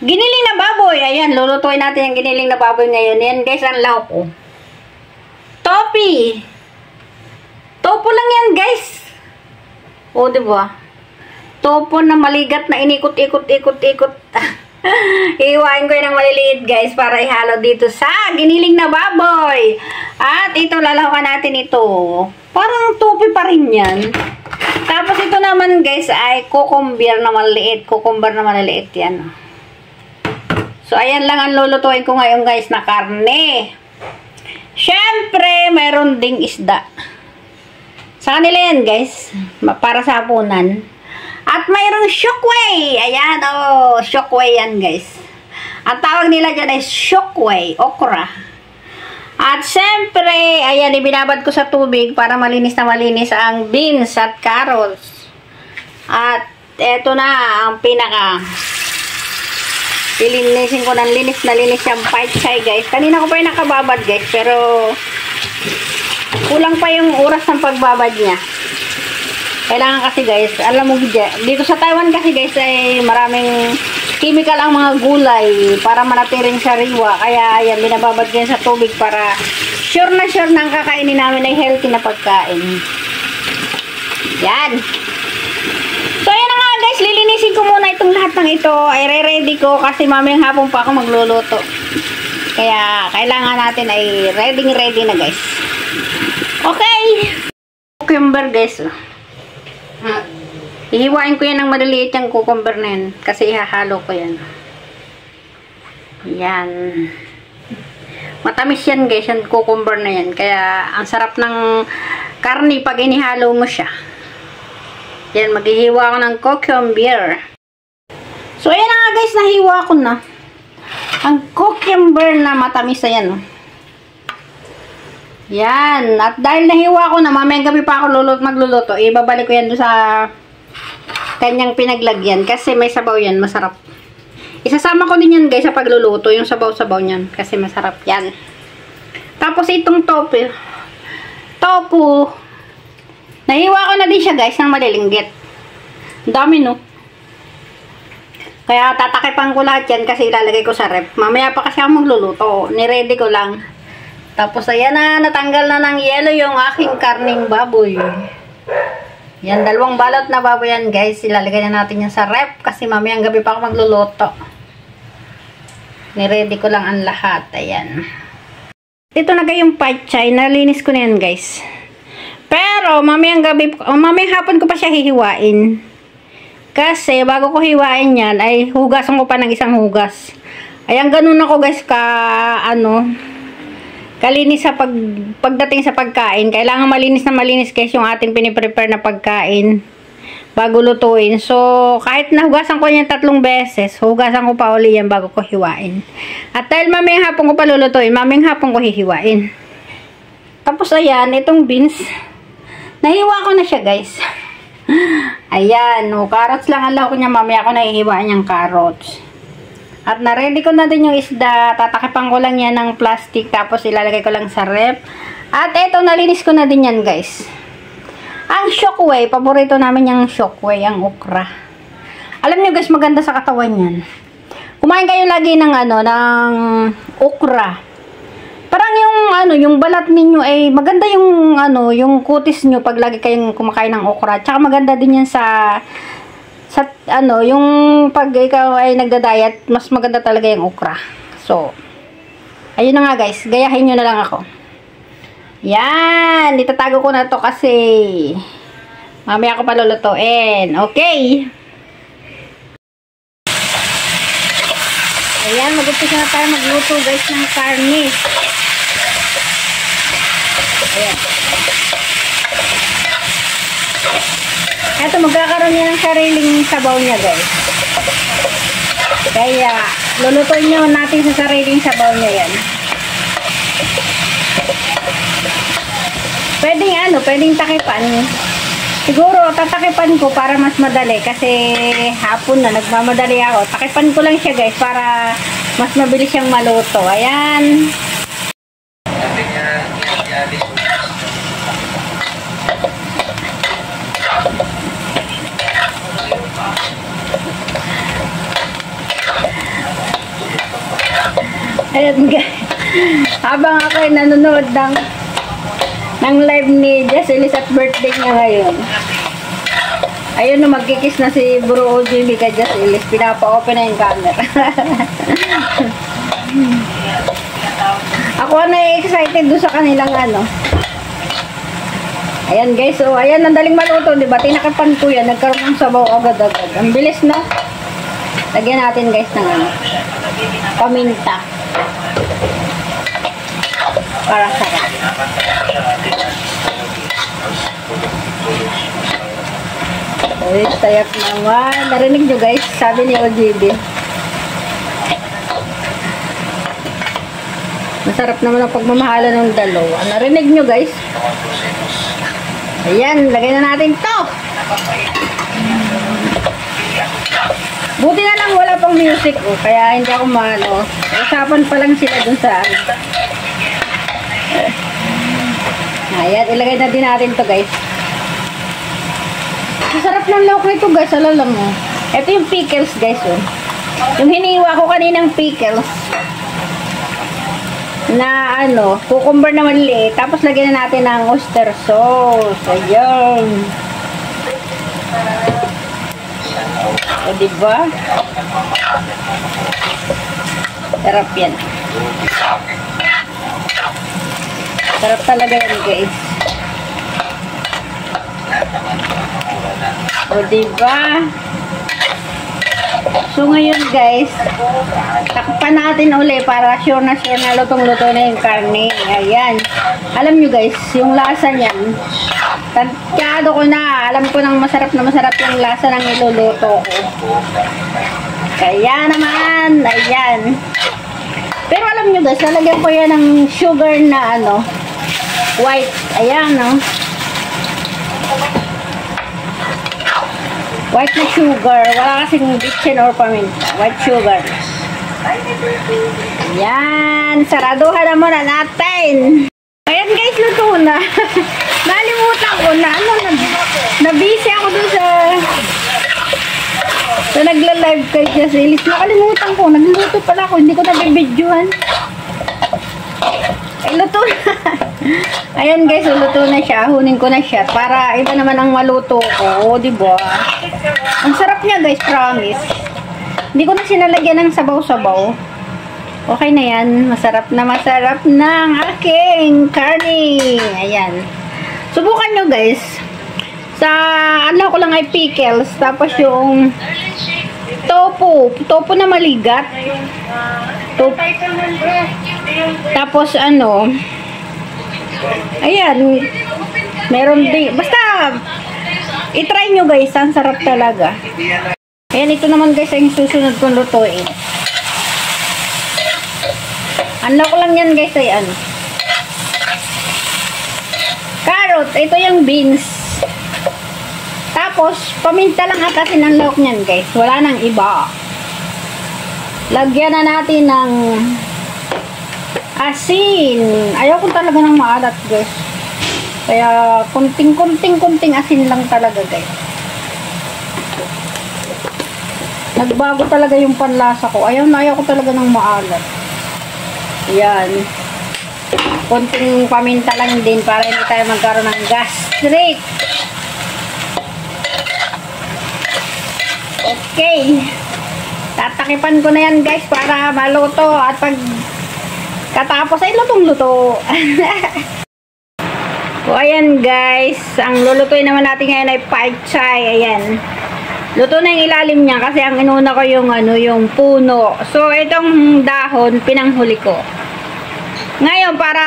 Giniling na baboy. Ayan, lulutuin natin yung giniling na baboy ngayon. Yan guys, ang lahok ko. Topi. Topo lang yan guys. O, diba? Topo na maligat na inikot-ikot-ikot-ikot. Iiwain ko yun ng maliliit guys para ihalo dito sa giniling na baboy. At ito, lalahukan natin ito. Parang topi pa rin yan. Tapos ito naman guys ay cucumber na maliliit. Cucumber na maliliit yan. So, ayan lang ang lulutuin ko ngayon guys na karne. Siyempre, mayroon ding isda. Sa kanila yan guys. Para sa hapunan. At mayroong shokway. Ayan, oh. Shokway yan guys. Ang tawag nila dyan ay shokway. Okra. At siyempre, ayan, ibinabad ko sa tubig para malinis na malinis ang beans at carrots. At eto na ang pinaka... Lilinisin ko ng linis na linis yung pechay guys. Kanina ko pa yung nakababad guys. Pero kulang pa yung oras ng pagbabad niya. Kailangan kasi guys, alam mo dito sa Taiwan kasi guys ay maraming chemical ang mga gulay para manatiling sariwa. Kaya ayan, binababad ko sa tubig para sure na ang kakainin namin ay healthy na pagkain. Yan. So ayan na nga guys, lilinisin ko muna itong lahat ng ito. Ay re-ready ko kasi mamayang hapon pa ako magluluto. Kaya kailangan natin ay ready na guys. Okay. Cucumber guys. Ihiwain ko yan ng maliliit yung cucumber na yan. Kasi ihahalo ko yan. Yan. Matamis yan guys, yung cucumber na yan. Kaya ang sarap ng karni pag inihalo mo siya. Yan, maghihiwa ako ng cucumber. So, ayan na nga guys, nahiwa ko na. Ang cucumber na matamis na yan. Yan. At dahil nahiwa ko na, mamayang gabi pa ako magluluto, ibabalik ko yan doon sa kanyang pinaglagyan. Kasi may sabaw yan, masarap. Isasama ko din yan guys sa pagluluto, yung sabaw-sabaw niyan. Kasi masarap yan. Tapos itong tofu, nahiwa ko na din siya guys ng malilinggit. Ang dami no. Kaya tatakipan ko lahat yan kasi ilalagay ko sa ref. Mamaya pa kasi ako magluluto. Niready ko lang. Tapos ayan na, natanggal na ng yelo yung aking karning baboy. Yan, 2 balot na baboy yan guys. Ilalagay na natin yan sa ref kasi mamayang gabi pa ako magluluto. Niready ko lang ang lahat. Ayan. Ito na yung pechay. Nalinis ko na yan guys. Pero mamayang hapon ko pa siya hihiwain. Kasi bago ko hiwain yan ay hugasan ko pa ng isang hugas. Ayan, ganun ako guys kalinis sa pagdating sa pagkain. Kailangan malinis na malinis guys yung ating piniprepare na pagkain bago lutuin. So, kahit nahugasan ko yan 3 beses, hugasan ko pa uli yan bago ko hiwain. At dahil mamayang hapon ko pa lulutuin, mamayang hapon ko hihiwain. Tapos ayan, itong beans, nahiwa ko na siya guys. Ayan, no, carrots lang ang lahok niya. Mamaya ko nahihiwaan yung carrots. At na-ready ko na din yung isda. Tatakipan ko lang yan ng plastic. Tapos ilalagay ko lang sa ref. At eto, nalinis ko na din yan guys. Ang shokway, paborito namin yung shokway, ang okra. Alam nyo guys, maganda sa katawan yan. Kumain kayo lagi ng ng okra. Parang yung balat ninyo ay maganda yung kutis nyo pag lagi kayong kumakain ng okra. Tsaka maganda din yan sa yung pag ikaw ay nagda-diet, mas maganda talaga yung okra. So, ayun na nga guys, gayahin nyo na lang ako. Yan, itatago ko na to kasi mamaya ako pa lulutuin. Okay. Ayan, mag-umpisa na tayo magluto guys ng karne. Ayan. Ito, magkakaroon niya ng sariling sabaw niya guys. Kaya, lulutuin nyo natin sa sariling sabaw niya yan. Pwedeng takipan. Siguro, tatakipan ko para mas madali. Kasi hapon na, nagmamadali ako. Takipan ko lang siya guys para mas mabilis siyang maluto. Ayan. Ayan guys. Habang ako ay nanonood ng live ni Jacelies at birthday niya ngayon. Ayun na, magkikis na si Bro OJB kay Jacelies. Pinapa-open na yung camera. Ako na excited doon sa kanilang ano. Ayan guys, so ayan, ang daling maluto, diba? Tinakapan ko yan, nagkaroon ng sabaw agad-agad. Ang bilis na. Lagyan natin guys ng ano, paminta. Para sarap. Uy, sayak naman. Narinig nyo guys, sabi ni OJB. Masarap naman ang pagmamahala ng dalawa. Narinig nyo guys. Ayan, lagay na natin to. Buti na lang wala pang music, oh, kaya hindi ako maano. Usapan pa lang sila dun sa ayan, ilagay na din natin to guys. Masarap ng lawak nito guys, alala mo. Ito yung pickles guys, oh. Yung hiniwa ko kaninang pickles na ano, cucumber na maliliit. Tapos lagyan na natin ng oyster sauce. Ayan. O diba? Sarap yan. Sarap talaga yan guys. O diba? So ngayon guys, takpan natin uli para sure na lutong-luto na yung karne. Ayan. Alam nyo guys, yung lasa niyan, tansyado ko na. Alam ko nang masarap na masarap yung lasa ng niluluto ko. Kaya naman, ayan. Pero alam nyo guys, lalagyan ko yan ng sugar na ano, white. Ayan, no. White na sugar. Wala kasing bitchin or paminta. White sugar. Yan. Saraduhan na muna natin. Ayan guys, luto na. Nalimutan ko na. Ano, na-busy ako dun sa nagla-live kay Jacelies. Nakalimutan ko. Nagluto pala ako. Hindi ko nabibidyohan. Ay, luto na. Ayan guys, luto na siya. Hunin ko na siya. Para iba naman ang maluto ko. O, diba? Ang sarap niya guys, promise. Hindi ko na sinalagyan ng sabaw-sabaw. Okay na yan. Masarap na ang aking karne. Ayan. Subukan nyo guys. Sa ano ko lang ay pickles. Tapos yung tofu. Tofu na maligat. Tofu. Tapos ano, ayan, meron din, basta i-try nyo guys, ang sarap talaga. Ayan, ito naman guys ang susunod kong lutuin. Ano ko lang yan guys ay ano, carrot. Ito yung beans. Tapos paminta lang atasin ang lawak nyan guys, wala nang iba. Lagyan na natin ng asin. Ayaw ko talaga ng maalat guys. Kaya kunting asin lang talaga guys. Nagbago talaga yung panlasa ko. Ayaw ko talaga ng maalat. Yan. Kunting paminta lang din para hindi tayo magkaroon ng gastric. Okay. Tatakipan ko na yan guys para maluto at pag katapos ay lutong-luto. So ayan guys, ang lulutuin naman natin ngayon ay pechay. Ayan. Luto na yung ilalim niya kasi ang inuna ko yung ano, yung puno. So itong dahon pinanghuli ko. Ngayon para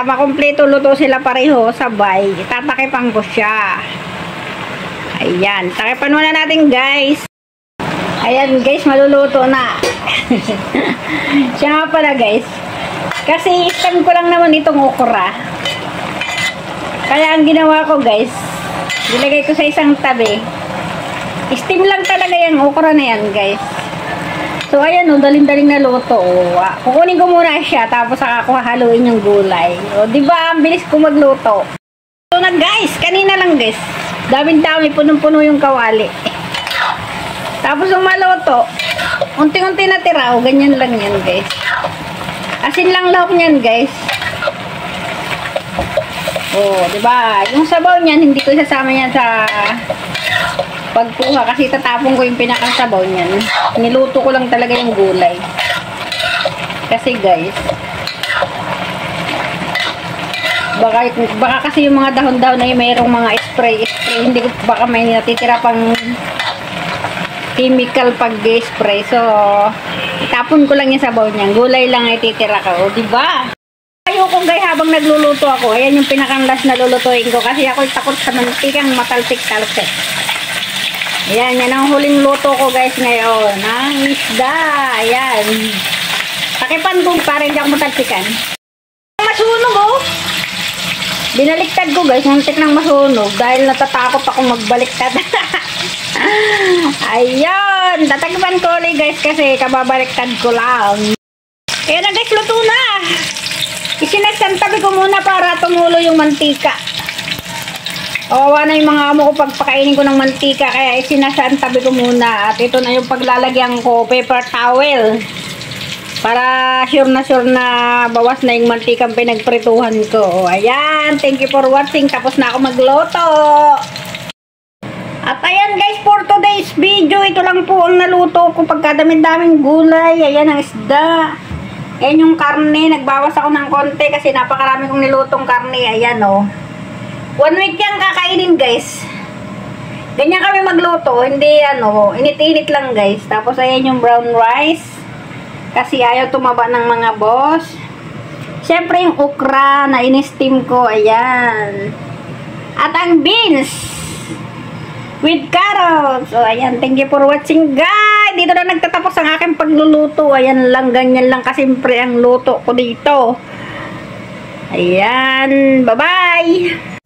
makumpleto luto sila pareho sabay, tatakipan ko siya. Ayan, takipan muna natin guys. Ayan guys, maluluto na. Siya nga pala guys. Kasi steam ko lang naman itong okra. Kaya ang ginawa ko guys, nilagay ko sa isang tabi. Steam lang talaga yung okra na yan guys. So ayan o, daling-daling na luto. Kukunin ko muna siya, tapos saka ko haluin yung gulay. O diba, ang bilis ko magluto. So na guys, kanina lang guys. Daming-dami, punong-puno yung kawali. Tapos yung maluto, unti-unti natira, o ganyan lang yan guys. Asin lang lahok niyan, guys. Oh, 'di ba? Yung sabaw niyan, hindi ko isasama yan sa pagkuha kasi tatapon ko yung pinakang sabaw niyan. Niluto ko lang talaga yung gulay. Kasi, guys, baka kasi yung mga dahon-dahon na yung mayroong mga spray, hindi ko, baka may natitira pang chemical pag-spray. So, itapon ko lang yung sabaw niyan. Gulay lang ay titira ko, 'di ba? Ayoko guys habang nagluluto ako. Ayan yung pinakang last na lulutuin ko kasi ako takot sa mantikang matalsik-talsik. Ayan, yan ang huling luto ko guys ngayon. Ang isda. Ayan. Takipan ko para hindi ako matalsikan. Masunog oh. Binaliktad ko guys. Muntik nang masunog dahil natatakot ako magbaliktad. Ayun. Tatakpan ko ulit guys kasi kababaliktad ko lang. Ayan na guys, luto na. Isinagsantabi ko muna para tumulo yung mantika. Kawawa na yung mga amo ko pagpakainin ko ng mantika kaya isinasantabi ko muna. At ito na yung paglalagyan ko, paper towel. Para sure na bawas na yung mantikang pinagprituhan ko. Ayan, thank you for watching. Tapos na ako magluto. At ayan guys, for today's video, ito lang po ang naluto ko. Pagkadaming-daming gulay. Ayan ang isda. Ayan yung karne. Nagbawas ako ng konti kasi napakarami kong nilutong karne. Ayan o. 1 week yan kakainin guys. Ganyan kami magluto. Hindi ano, init-init lang guys. Tapos ayan yung brown rice. Kasi ayaw tumaba ng mga boss. Siyempre yung okra na in-steam ko. Ayan. At ang beans. With carrots. So ayan, thank you for watching guys. Dito na nagtatapos ang aking pagluluto. Ayan lang, ganyan lang kasimple ang luto ko dito. Ayan, bye-bye.